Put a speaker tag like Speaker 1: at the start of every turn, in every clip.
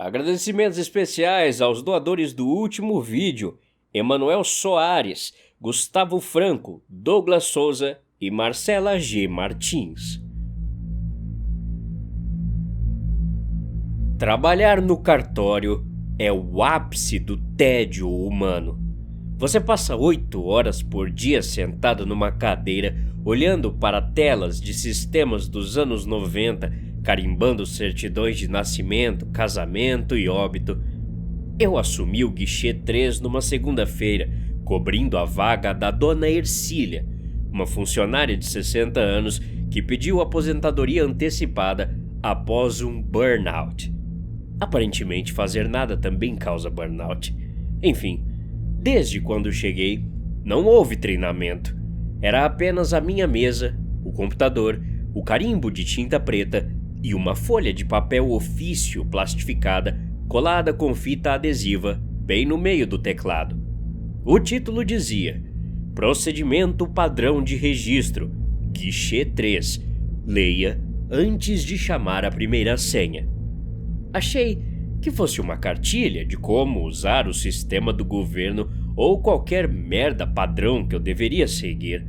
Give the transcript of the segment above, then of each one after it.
Speaker 1: Agradecimentos especiais aos doadores do último vídeo: Emanuel Soares, Gustavo Franco, Douglas Souza e Marcela G. Martins. Trabalhar no cartório é o ápice do tédio humano. Você passa 8 horas por dia sentado numa cadeira, olhando para telas de sistemas dos anos 90, carimbando certidões de nascimento, casamento e óbito. Eu assumi o guichê 3 numa segunda-feira, cobrindo a vaga da dona Ercília, uma funcionária de 60 anos que pediu aposentadoria antecipada após um burnout. Aparentemente, fazer nada também causa burnout. Enfim, desde quando cheguei, não houve treinamento. Era apenas a minha mesa, o computador, o carimbo de tinta preta e uma folha de papel ofício plastificada colada com fita adesiva bem no meio do teclado. O título dizia: Procedimento Padrão de Registro, Guichê 3. Leia antes de chamar a primeira senha. Achei que fosse uma cartilha de como usar o sistema do governo ou qualquer merda padrão que eu deveria seguir.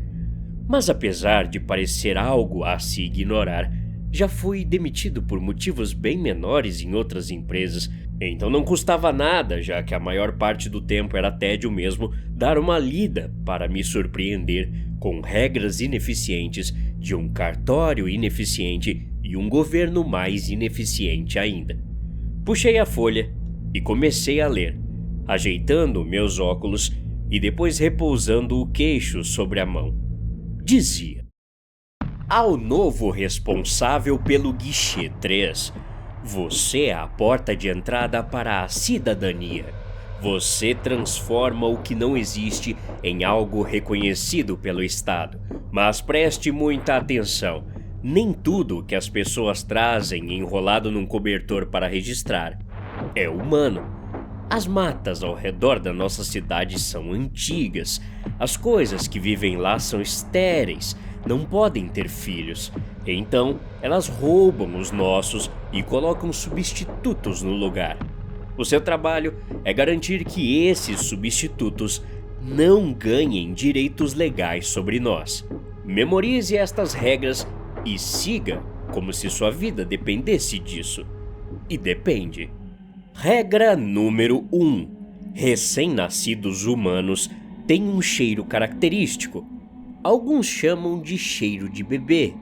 Speaker 1: Mas apesar de parecer algo a se ignorar, já fui demitido por motivos bem menores em outras empresas, então não custava nada, já que a maior parte do tempo era tédio mesmo, dar uma lida para me surpreender com regras ineficientes de um cartório ineficiente e um governo mais ineficiente ainda. Puxei a folha e comecei a ler, ajeitando meus óculos e depois repousando o queixo sobre a mão. Dizia: ao novo responsável pelo guichê 3, você é a porta de entrada para a cidadania. Você transforma o que não existe em algo reconhecido pelo Estado. Mas preste muita atenção. Nem tudo que as pessoas trazem enrolado num cobertor para registrar é humano. As matas ao redor da nossa cidade são antigas. As coisas que vivem lá são estéreis, não podem ter filhos. Então, elas roubam os nossos e colocam substitutos no lugar. O seu trabalho é garantir que esses substitutos não ganhem direitos legais sobre nós. Memorize estas regras e siga como se sua vida dependesse disso. E depende. Regra número 1. Recém-nascidos humanos têm um cheiro característico. Alguns chamam de cheiro de bebê,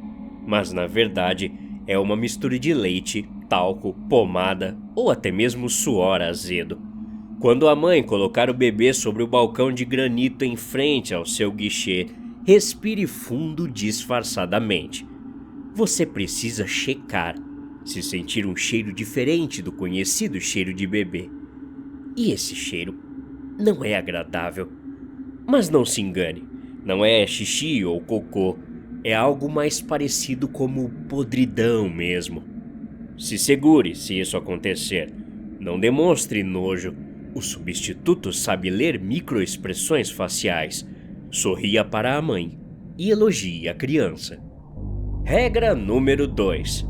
Speaker 1: mas na verdade é uma mistura de leite, talco, pomada ou até mesmo suor azedo. Quando a mãe colocar o bebê sobre o balcão de granito em frente ao seu guichê, respire fundo disfarçadamente. Você precisa checar se sentir um cheiro diferente do conhecido cheiro de bebê. E esse cheiro não é agradável. Mas não se engane, não é xixi ou cocô, é algo mais parecido como podridão mesmo. Se segure se isso acontecer. Não demonstre nojo. O substituto sabe ler microexpressões faciais. Sorria para a mãe e elogie a criança. Regra número 2.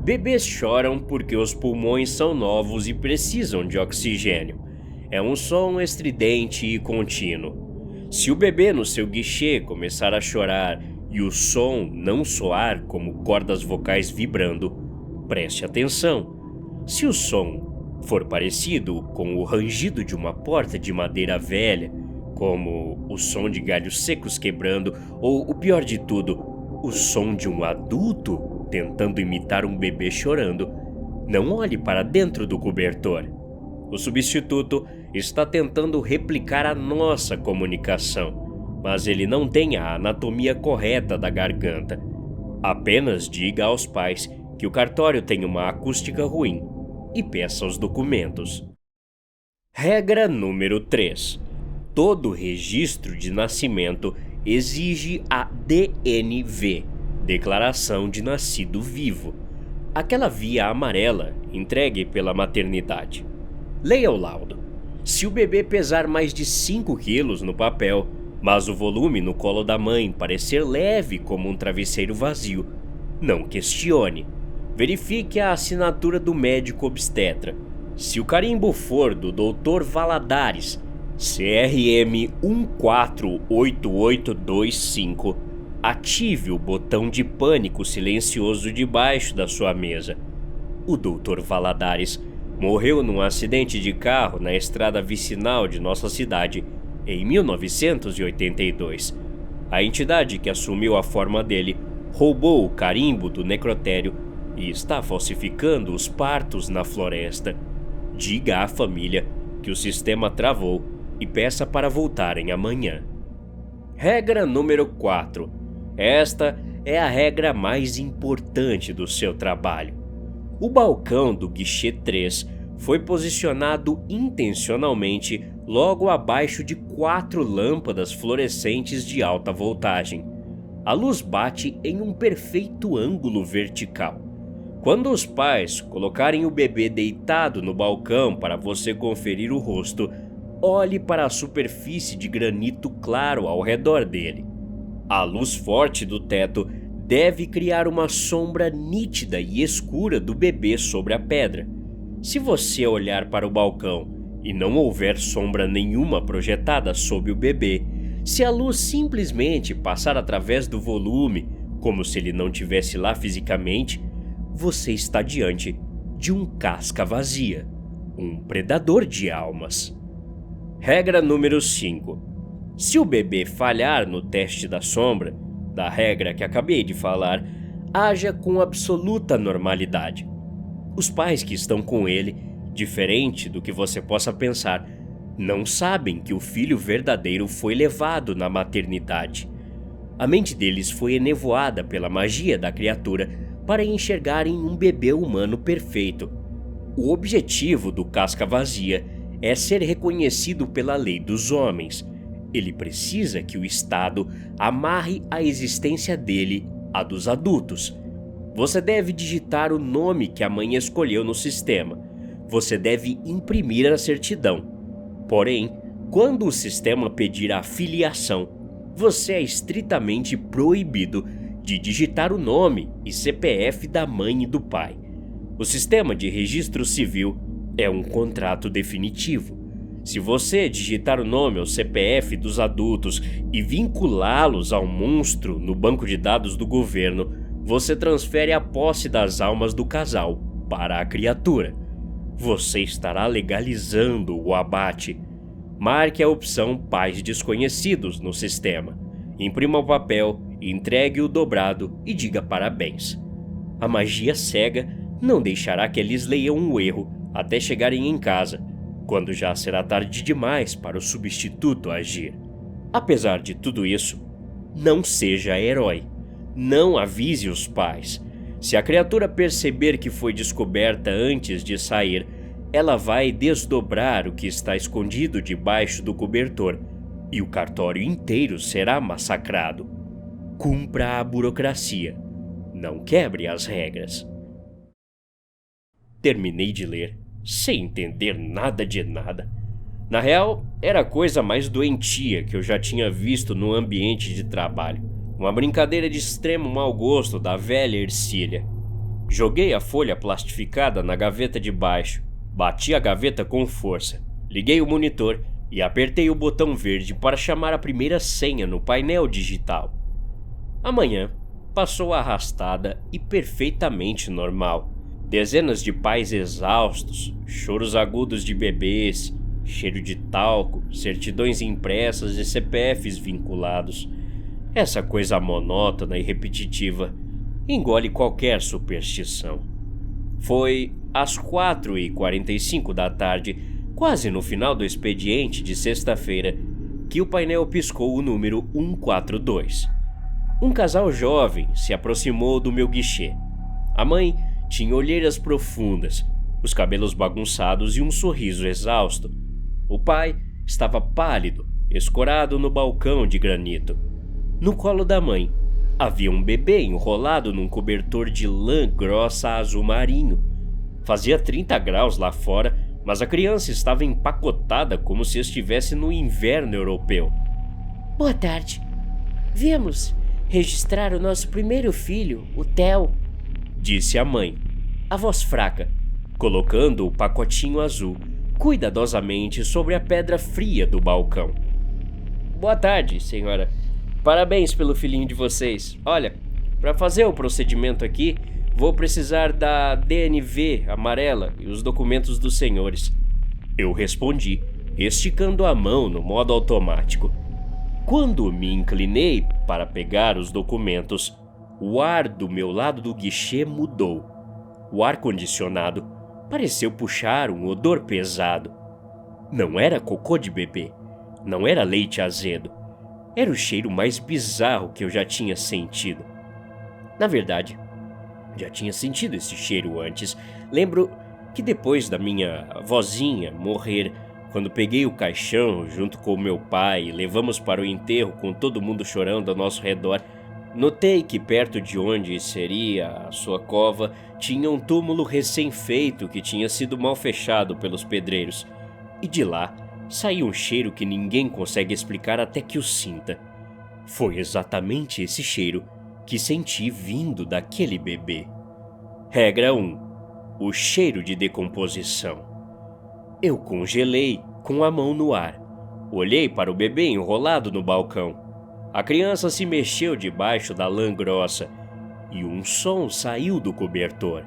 Speaker 1: Bebês choram porque os pulmões são novos e precisam de oxigênio. É um som estridente e contínuo. Se o bebê no seu guichê começar a chorar e o som não soar como cordas vocais vibrando, preste atenção. Se o som for parecido com o rangido de uma porta de madeira velha, como o som de galhos secos quebrando ou, o pior de tudo, o som de um adulto tentando imitar um bebê chorando, não olhe para dentro do cobertor. O substituto está tentando replicar a nossa comunicação, mas ele não tem a anatomia correta da garganta. Apenas diga aos pais que o cartório tem uma acústica ruim e peça os documentos. Regra número 3. Todo registro de nascimento exige a DNV, Declaração de Nascido Vivo, aquela via amarela entregue pela maternidade. Leia o laudo. Se o bebê pesar mais de 5 quilos no papel, mas o volume no colo da mãe parecer leve como um travesseiro vazio, não questione. Verifique a assinatura do médico obstetra. Se o carimbo for do Dr. Valadares, CRM 148825, ative o botão de pânico silencioso debaixo da sua mesa. O Dr. Valadares morreu num acidente de carro na estrada vicinal de nossa cidade em 1982. A entidade que assumiu a forma dele roubou o carimbo do necrotério e está falsificando os partos na floresta. Diga à família que o sistema travou e peça para voltarem amanhã. Regra número 4. Esta é a regra mais importante do seu trabalho. O balcão do guichê 3 foi posicionado intencionalmente logo abaixo de 4 lâmpadas fluorescentes de alta voltagem. A luz bate em um perfeito ângulo vertical. Quando os pais colocarem o bebê deitado no balcão para você conferir o rosto, olhe para a superfície de granito claro ao redor dele. A luz forte do teto deve criar uma sombra nítida e escura do bebê sobre a pedra. Se você olhar para o balcão e não houver sombra nenhuma projetada sob o bebê, se a luz simplesmente passar através do volume, como se ele não estivesse lá fisicamente, você está diante de um casca vazia, um predador de almas. Regra número 5. Se o bebê falhar no teste da sombra, da regra que acabei de falar, haja com absoluta normalidade. Os pais que estão com ele, diferente do que você possa pensar, não sabem que o filho verdadeiro foi levado na maternidade. A mente deles foi enevoada pela magia da criatura para enxergarem um bebê humano perfeito. O objetivo do casca vazia é ser reconhecido pela lei dos homens. Ele precisa que o Estado amarre a existência dele à dos adultos. Você deve digitar o nome que a mãe escolheu no sistema. Você deve imprimir a certidão. Porém, quando o sistema pedir a filiação, você é estritamente proibido de digitar o nome e CPF da mãe e do pai. O sistema de registro civil é um contrato definitivo. Se você digitar o nome ou CPF dos adultos e vinculá-los ao monstro no banco de dados do governo, você transfere a posse das almas do casal para a criatura. Você estará legalizando o abate. Marque a opção Pais Desconhecidos no sistema. Imprima o papel, entregue-o dobrado e diga parabéns. A magia cega não deixará que eles leiam o erro até chegarem em casa, quando já será tarde demais para o substituto agir. Apesar de tudo isso, não seja herói. Não avise os pais. Se a criatura perceber que foi descoberta antes de sair, ela vai desdobrar o que está escondido debaixo do cobertor e o cartório inteiro será massacrado. Cumpra a burocracia. Não quebre as regras. Terminei de ler, sem entender nada de nada. Na real, era a coisa mais doentia que eu já tinha visto no ambiente de trabalho. Uma brincadeira de extremo mau gosto da velha Ercília. Joguei a folha plastificada na gaveta de baixo, bati a gaveta com força, liguei o monitor e apertei o botão verde para chamar a primeira senha no painel digital. Amanhã passou arrastada e perfeitamente normal. Dezenas de pais exaustos, choros agudos de bebês, cheiro de talco, certidões impressas e CPFs vinculados. Essa coisa monótona e repetitiva engole qualquer superstição. Foi às 4h45 da tarde, quase no final do expediente de sexta-feira, que o painel piscou o número 142. Um casal jovem se aproximou do meu guichê. A mãe tinha olheiras profundas, os cabelos bagunçados e um sorriso exausto. O pai estava pálido, escorado no balcão de granito. No colo da mãe havia um bebê enrolado num cobertor de lã grossa azul marinho. Fazia 30 graus lá fora, mas a criança estava empacotada como se estivesse no inverno europeu.
Speaker 2: Boa tarde. Viemos registrar o nosso primeiro filho, o Theo,
Speaker 1: disse a mãe, a voz fraca. colocando o pacotinho azul cuidadosamente sobre a pedra fria do balcão. Boa tarde, senhora. Parabéns pelo filhinho de vocês. Olha, para fazer o procedimento aqui, vou precisar da DNV amarela e os documentos dos senhores. Eu respondi, esticando a mão no modo automático. Quando me inclinei para pegar os documentos, o ar do meu lado do guichê mudou. O ar-condicionado pareceu puxar um odor pesado. Não era cocô de bebê, não era leite azedo. Era o cheiro mais bizarro que eu já tinha sentido. Na verdade, já tinha sentido esse cheiro antes. Lembro que depois da minha vozinha morrer, quando peguei o caixão junto com o meu pai e levamos para o enterro com todo mundo chorando ao nosso redor, notei que perto de onde seria a sua cova tinha um túmulo recém-feito que tinha sido mal fechado pelos pedreiros. E de lá saiu um cheiro que ninguém consegue explicar até que o sinta. Foi exatamente esse cheiro que senti vindo daquele bebê. Regra 1. O cheiro de decomposição. Eu congelei com a mão no ar. Olhei para o bebê enrolado no balcão. A criança se mexeu debaixo da lã grossa e um som saiu do cobertor.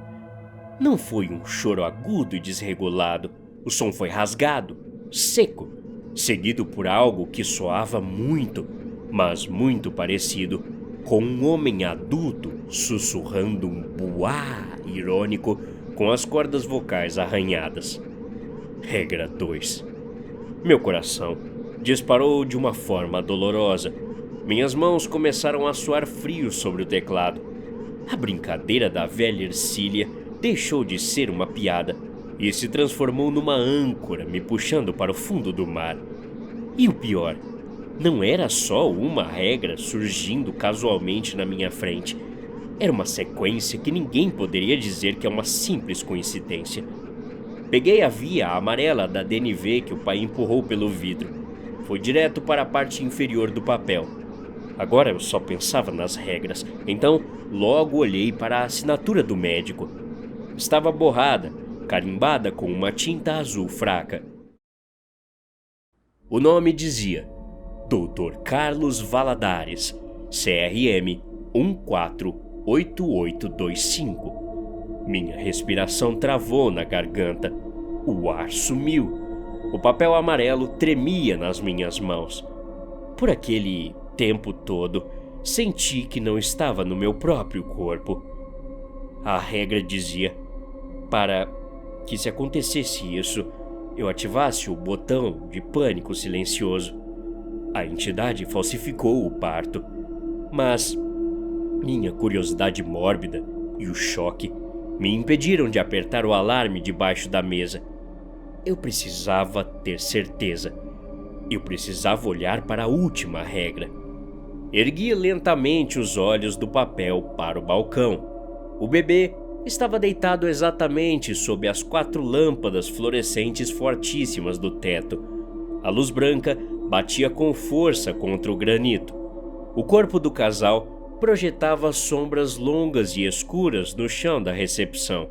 Speaker 1: Não foi um choro agudo e desregulado. O som foi rasgado, seco, seguido por algo que soava muito, mas muito parecido com um homem adulto sussurrando um buá irônico com as cordas vocais arranhadas. Regra 2. Meu coração disparou de uma forma dolorosa. Minhas mãos começaram a suar frio sobre o teclado. A brincadeira da velha Ercília deixou de ser uma piada e se transformou numa âncora me puxando para o fundo do mar. E o pior, não era só uma regra surgindo casualmente na minha frente. Era uma sequência que ninguém poderia dizer que é uma simples coincidência. Peguei a via amarela da DNV que o pai empurrou pelo vidro. Foi direto para a parte inferior do papel. Agora eu só pensava nas regras, então logo olhei para a assinatura do médico. Estava borrada, carimbada com uma tinta azul fraca. O nome dizia Dr. Carlos Valadares, CRM 148825. Minha respiração travou na garganta. O ar sumiu. O papel amarelo tremia nas minhas mãos. Por aquele tempo todo, senti que não estava no meu próprio corpo. A regra dizia para que, se acontecesse isso, eu ativasse o botão de pânico silencioso. A entidade falsificou o parto, mas minha curiosidade mórbida e o choque me impediram de apertar o alarme debaixo da mesa. Eu precisava ter certeza. Eu precisava olhar para a última regra. Ergui lentamente os olhos do papel para o balcão. O bebê estava deitado exatamente sob as 4 lâmpadas fluorescentes fortíssimas do teto. A luz branca batia com força contra o granito. O corpo do casal projetava sombras longas e escuras no chão da recepção.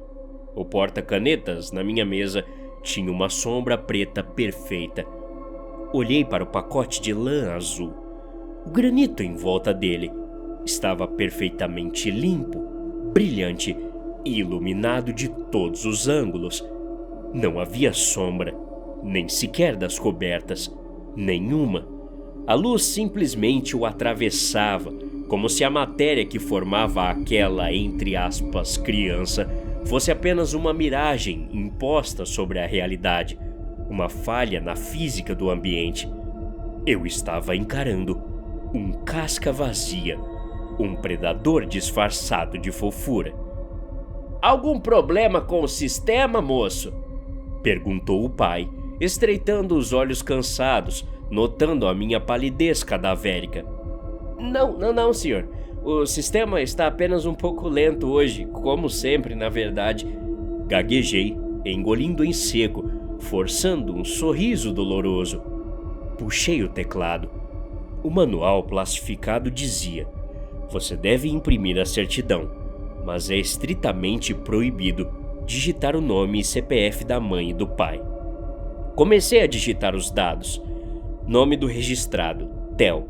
Speaker 1: O porta-canetas na minha mesa tinha uma sombra preta perfeita. Olhei para o pacote de lã azul. O granito em volta dele estava perfeitamente limpo, brilhante e iluminado de todos os ângulos. Não havia sombra, nem sequer das cobertas, nenhuma. A luz simplesmente o atravessava, como se a matéria que formava aquela, entre aspas, criança, fosse apenas uma miragem imposta sobre a realidade, uma falha na física do ambiente. Eu estava encarando um casca vazia, um predador disfarçado de fofura. "Algum problema com o sistema, moço?" perguntou o pai, estreitando os olhos cansados, notando a minha palidez cadavérica. Não, senhor. O sistema está apenas um pouco lento hoje, como sempre, na verdade." Gaguejei, engolindo em seco, forçando um sorriso doloroso. Puxei o teclado. O manual plastificado dizia: "Você deve imprimir a certidão, mas é estritamente proibido digitar o nome e CPF da mãe e do pai. Comecei a digitar os dados. Nome do registrado, Theo.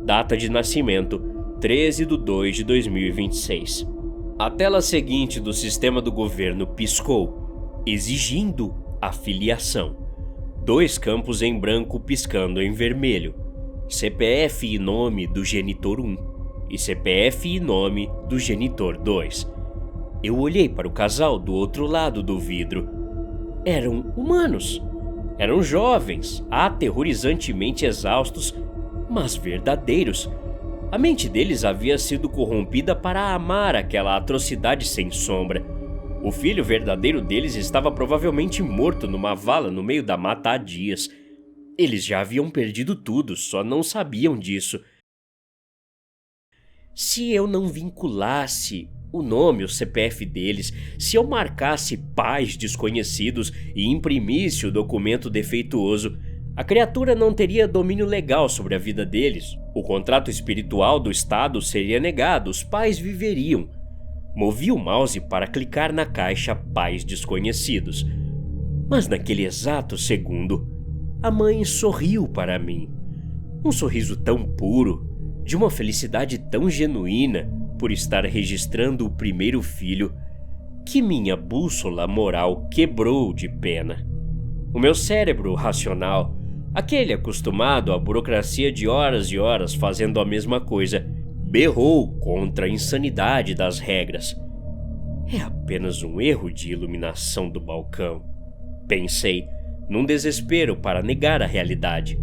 Speaker 1: Data de nascimento, 13/2/2026. A tela seguinte do sistema do governo piscou, exigindo a filiação. 2 campos em branco piscando em vermelho. CPF e nome do genitor 1 e CPF e nome do genitor 2. Eu olhei para o casal do outro lado do vidro. Eram humanos. Eram jovens, aterrorizantemente exaustos, mas verdadeiros. A mente deles havia sido corrompida para amar aquela atrocidade sem sombra. O filho verdadeiro deles estava provavelmente morto numa vala no meio da mata há dias. Eles já haviam perdido tudo, só não sabiam disso. Se eu não vinculasse o nome, o CPF deles, se eu marcasse pais desconhecidos e imprimisse o documento defeituoso, a criatura não teria domínio legal sobre a vida deles. O contrato espiritual do Estado seria negado, os pais viveriam. Movi o mouse para clicar na caixa Pais Desconhecidos. Mas naquele exato segundo, a mãe sorriu para mim. Um sorriso tão puro, de uma felicidade tão genuína por estar registrando o primeiro filho, que minha bússola moral quebrou de pena. O meu cérebro racional, aquele acostumado à burocracia de horas e horas fazendo a mesma coisa, berrou contra a insanidade das regras. É apenas um erro de iluminação do balcão, pensei, num desespero para negar a realidade.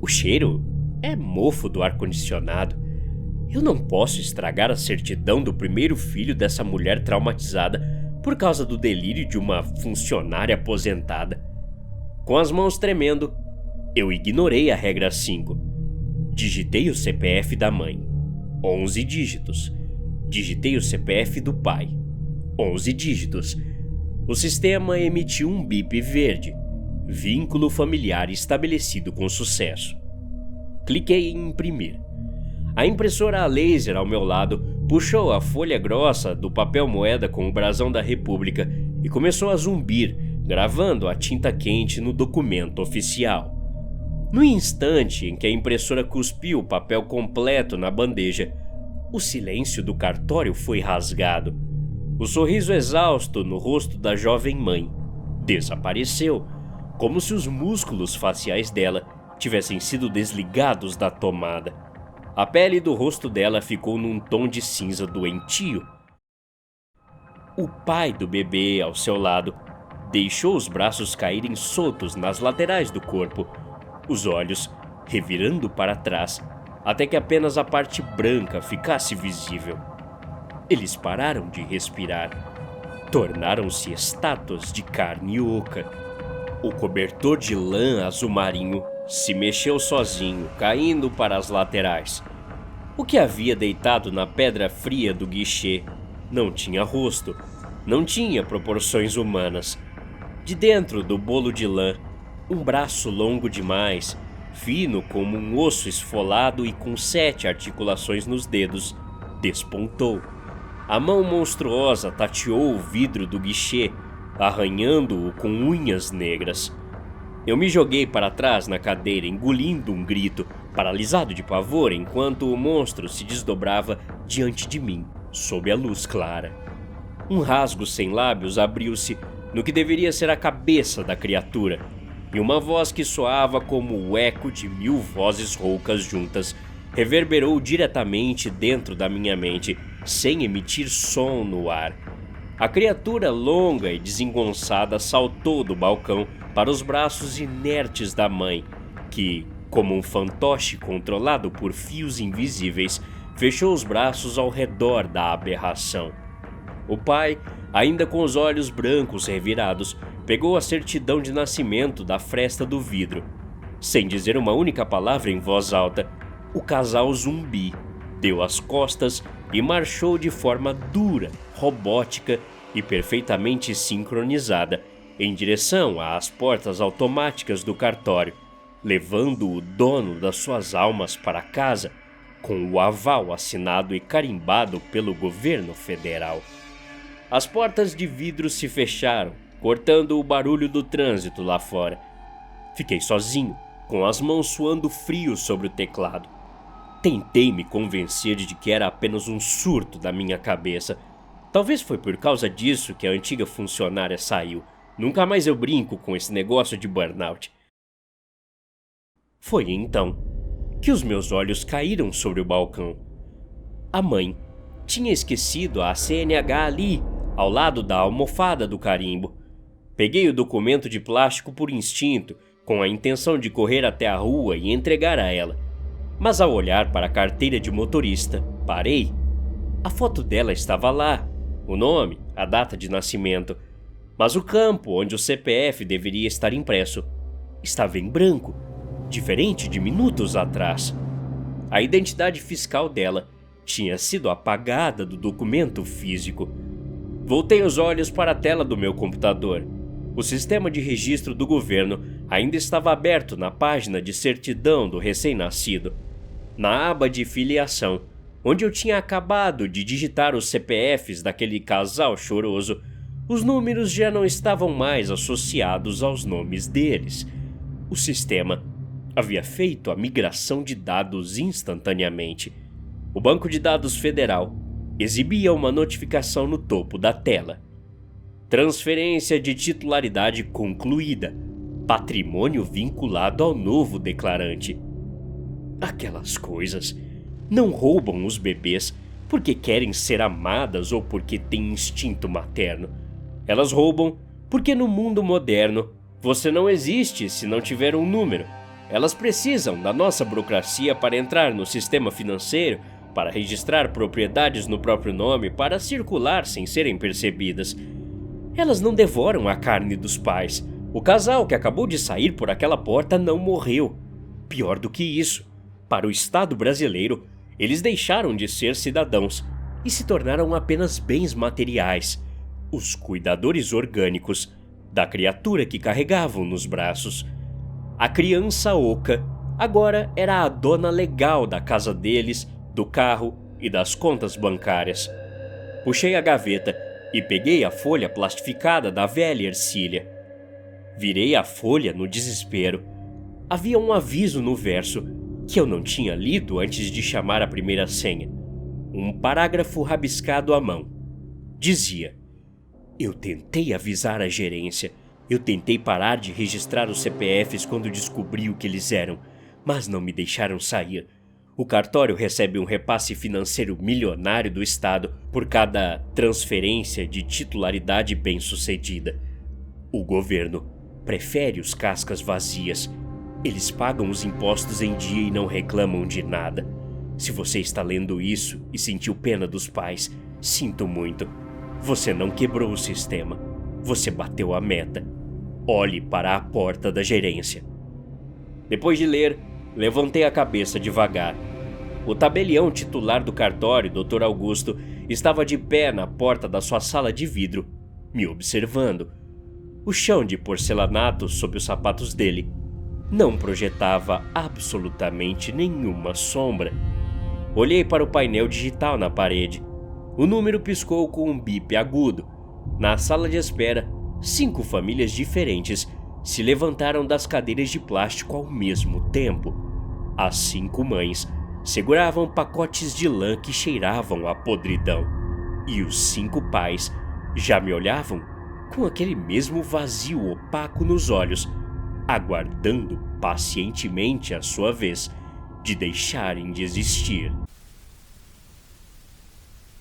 Speaker 1: O cheiro é mofo do ar-condicionado. Eu não posso estragar a certidão do primeiro filho dessa mulher traumatizada por causa do delírio de uma funcionária aposentada. Com as mãos tremendo, eu ignorei a regra 5. Digitei o CPF da mãe. 11 dígitos. Digitei o CPF do pai. 11 dígitos. O sistema emitiu um bip verde. Vínculo familiar estabelecido com sucesso. Cliquei em imprimir. A impressora a laser ao meu lado puxou a folha grossa do papel moeda com o brasão da República e começou a zumbir, gravando a tinta quente no documento oficial. No instante em que a impressora cuspiu o papel completo na bandeja, o silêncio do cartório foi rasgado. O sorriso exausto no rosto da jovem mãe desapareceu, como se os músculos faciais dela tivessem sido desligados da tomada. A pele do rosto dela ficou num tom de cinza doentio. O pai do bebê ao seu lado deixou os braços caírem soltos nas laterais do corpo, os olhos revirando para trás, até que apenas a parte branca ficasse visível. Eles pararam de respirar. Tornaram-se estátuas de carne oca. O cobertor de lã azul marinho se mexeu sozinho, caindo para as laterais. O que havia deitado na pedra fria do guichê não tinha rosto, não tinha proporções humanas. De dentro do bolo de lã, um braço longo demais, fino como um osso esfolado e com 7 articulações nos dedos, despontou. A mão monstruosa tateou o vidro do guichê, arranhando-o com unhas negras. Eu me joguei para trás na cadeira, engolindo um grito, paralisado de pavor enquanto o monstro se desdobrava diante de mim, sob a luz clara. Um rasgo sem lábios abriu-se no que deveria ser a cabeça da criatura, e uma voz que soava como o eco de 1000 vozes roucas juntas reverberou diretamente dentro da minha mente, sem emitir som no ar. A criatura longa e desengonçada saltou do balcão para os braços inertes da mãe, que, como um fantoche controlado por fios invisíveis, fechou os braços ao redor da aberração. O pai, ainda com os olhos brancos revirados, pegou a certidão de nascimento da fresta do vidro. Sem dizer uma única palavra em voz alta, o casal zumbi deu as costas e marchou de forma dura, robótica e perfeitamente sincronizada em direção às portas automáticas do cartório, levando o dono das suas almas para casa com o aval assinado e carimbado pelo governo federal. As portas de vidro se fecharam, cortando o barulho do trânsito lá fora. Fiquei sozinho, com as mãos suando frio sobre o teclado. Tentei me convencer de que era apenas um surto da minha cabeça. Talvez foi por causa disso que a antiga funcionária saiu. Nunca mais eu brinco com esse negócio de burnout. Foi então que os meus olhos caíram sobre o balcão. A mãe tinha esquecido a CNH ali, ao lado da almofada do carimbo. Peguei o documento de plástico por instinto, com a intenção de correr até a rua e entregar a ela. Mas ao olhar para a carteira de motorista, parei. A foto dela estava lá, o nome, a data de nascimento, mas o campo onde o CPF deveria estar impresso estava em branco, diferente de minutos atrás. A identidade fiscal dela tinha sido apagada do documento físico. Voltei os olhos para a tela do meu computador. O sistema de registro do governo ainda estava aberto na página de certidão do recém-nascido. Na aba de filiação, onde eu tinha acabado de digitar os CPFs daquele casal choroso, os números já não estavam mais associados aos nomes deles. O sistema havia feito a migração de dados instantaneamente. O banco de dados federal exibia uma notificação no topo da tela. Transferência de titularidade concluída. Patrimônio vinculado ao novo declarante. Aquelas coisas não roubam os bebês porque querem ser amadas ou porque têm instinto materno. Elas roubam porque no mundo moderno você não existe se não tiver um número. Elas precisam da nossa burocracia para entrar no sistema financeiro, para registrar propriedades no próprio nome, para circular sem serem percebidas. Elas não devoram a carne dos pais. O casal que acabou de sair por aquela porta não morreu. Pior do que isso, para o Estado brasileiro, eles deixaram de ser cidadãos e se tornaram apenas bens materiais, os cuidadores orgânicos da criatura que carregavam nos braços. A criança oca agora era a dona legal da casa deles, do carro e das contas bancárias. Puxei a gaveta e peguei a folha plastificada da velha Ercília. Virei a folha no desespero. Havia um aviso no verso que eu não tinha lido antes de chamar a primeira senha. Um parágrafo rabiscado à mão. Dizia: eu tentei avisar a gerência. Eu tentei parar de registrar os CPFs quando descobri o que eles eram, mas não me deixaram sair. O cartório recebe um repasse financeiro milionário do Estado por cada transferência de titularidade bem-sucedida. O governo prefere os cascas vazias. Eles pagam os impostos em dia e não reclamam de nada. Se você está lendo isso e sentiu pena dos pais, sinto muito. Você não quebrou o sistema. Você bateu a meta. Olhe para a porta da gerência. Depois de ler, levantei a cabeça devagar. O tabelião titular do cartório, Dr. Augusto, estava de pé na porta da sua sala de vidro, me observando. O chão de porcelanato sob os sapatos dele não projetava absolutamente nenhuma sombra. Olhei para o painel digital na parede. O número piscou com um bip agudo. Na sala de espera, 5 famílias diferentes se levantaram das cadeiras de plástico ao mesmo tempo. As 5 mães seguravam pacotes de lã que cheiravam a podridão. E os 5 pais já me olhavam com aquele mesmo vazio opaco nos olhos, aguardando pacientemente a sua vez de deixarem de existir.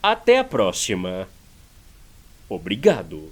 Speaker 1: Até a próxima. Obrigado.